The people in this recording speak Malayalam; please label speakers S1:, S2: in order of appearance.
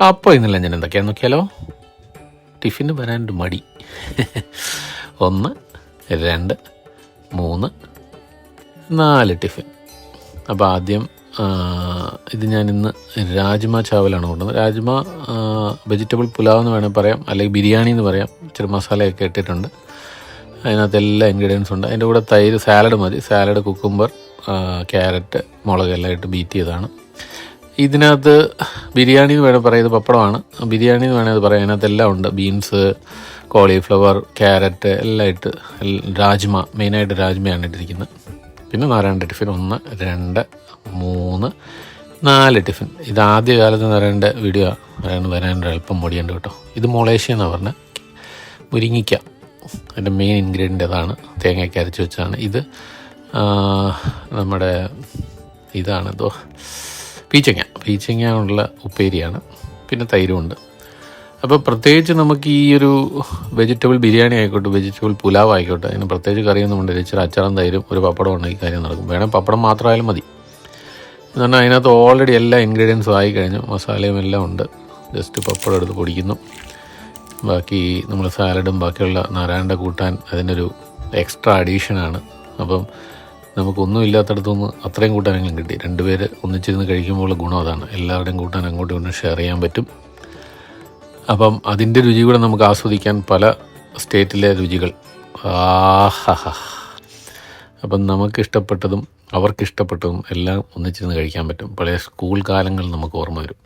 S1: അപ്പോൾ ഇന്നല്ല ഞാൻ എന്തൊക്കെയാണെന്ന് നോക്കിയാലോ. ടിഫിന് വരാനൊരു മടി. 1 2 3 4 ടിഫിൻ. അപ്പോൾ ആദ്യം ഇത് ഞാനിന്ന് രാജ്മ ചാവലാണ് കൊണ്ടുവന്നത്. രാജ്മ വെജിറ്റബിൾ പുലാവ് എന്ന് വേണമെങ്കിൽ പറയാം, അല്ലെങ്കിൽ ബിരിയാണി എന്ന് പറയാം. ഇച്ചിരി മസാലയൊക്കെ ഇട്ടിട്ടുണ്ട്. അതിനകത്ത് എല്ലാ ഇൻഗ്രീഡിയൻസും ഉണ്ട്. അതിൻ്റെ കൂടെ തൈര്, സാലഡ് മതി. സാലഡ്, കുക്കുംബർ, ക്യാരറ്റ്, മുളകെല്ലാം ഇട്ട് ബീറ്റ് ചെയ്തതാണ്. ഇതിനകത്ത് ബിരിയാണി എന്ന് വേണമെങ്കിൽ പറയാം. ഇത് പപ്പടമാണ്. ബിരിയാണി എന്ന് വേണമെങ്കിൽ പറയാം. അതിനകത്തെല്ലാം ഉണ്ട്. ബീൻസ്, കോളിഫ്ലവർ, ക്യാരറ്റ് എല്ലാം ഇട്ട് രാജ്മ, മെയിനായിട്ട് രാജ്മയാണ് ഇട്ടിരിക്കുന്നത്. പിന്നെ 4 ടിഫിൻ. 1 2 3 4 ടിഫിൻ. ഇത് ആദ്യ കാലത്ത് വരേണ്ട വീഡിയോ വരാനൊരു അല്പം മടിയുണ്ട് കേട്ടോ. ഇത് മൊളേഷ്യ എന്നാണ് പറഞ്ഞത്. മുരിങ്ങിക്ക അതിൻ്റെ മെയിൻ ഇൻഗ്രീഡിയൻ്റ് അതാണ്. തേങ്ങയൊക്കെ അരച്ച് വെച്ചാണ് ഇത്. നമ്മുടെ ഇതാണെന്തോ പീച്ചങ്ങ ഉള്ള ഉപ്പേരിയാണ്. പിന്നെ തൈരുമുണ്ട്. അപ്പോൾ പ്രത്യേകിച്ച് നമുക്ക് ഈ ഒരു വെജിറ്റബിൾ ബിരിയാണി ആയിക്കോട്ടെ, വെജിറ്റബിൾ പുലാവ് ആയിക്കോട്ടെ, അതിന് പ്രത്യേകിച്ച് കറിയൊന്നും ഉണ്ടെങ്കിൽ ഇച്ചിരി അച്ചാറും തൈരും ഒരു പപ്പടം ഉണ്ടെങ്കിൽ കാര്യം നടക്കും. വേണമെങ്കിൽ പപ്പടം മാത്രമായാലും മതി. എന്ന് പറഞ്ഞാൽ അതിനകത്ത് ഓൾറെഡി എല്ലാ ഇൻഗ്രീഡിയൻസും ആയി കഴിഞ്ഞു. മസാലയും എല്ലാം ഉണ്ട്. ജസ്റ്റ് പപ്പടം എടുത്ത് പൊടിക്കുന്നു. ബാക്കി നമ്മൾ സാലഡും ബാക്കിയുള്ള നാരായണ കൂട്ടാൻ അതിനൊരു എക്സ്ട്രാ അഡീഷനാണ്. അപ്പം നമുക്കൊന്നും ഇല്ലാത്തടത്തുനിന്ന് അത്രയും കൂട്ടാനെങ്കിലും കിട്ടി. 2 പേര് ഒന്നിച്ചിരുന്ന് കഴിക്കുമ്പോൾ ഗുണം അതാണ്. എല്ലാവരുടെയും കൂട്ടാൻ അങ്ങോട്ടും ഇങ്ങോട്ടും ഷെയർ ചെയ്യാൻ പറ്റും. അപ്പം അതിൻ്റെ രുചി കൂടെ നമുക്ക് ആസ്വദിക്കാൻ പല സ്റ്റേറ്റിലെ രുചികൾ. അപ്പം നമുക്കിഷ്ടപ്പെട്ടതും അവർക്കിഷ്ടപ്പെട്ടതും എല്ലാം ഒന്നിച്ചിരുന്ന് കഴിക്കാൻ പറ്റും. പഴയ സ്കൂൾ കാലങ്ങൾ നമുക്ക് ഓർമ്മ വരും.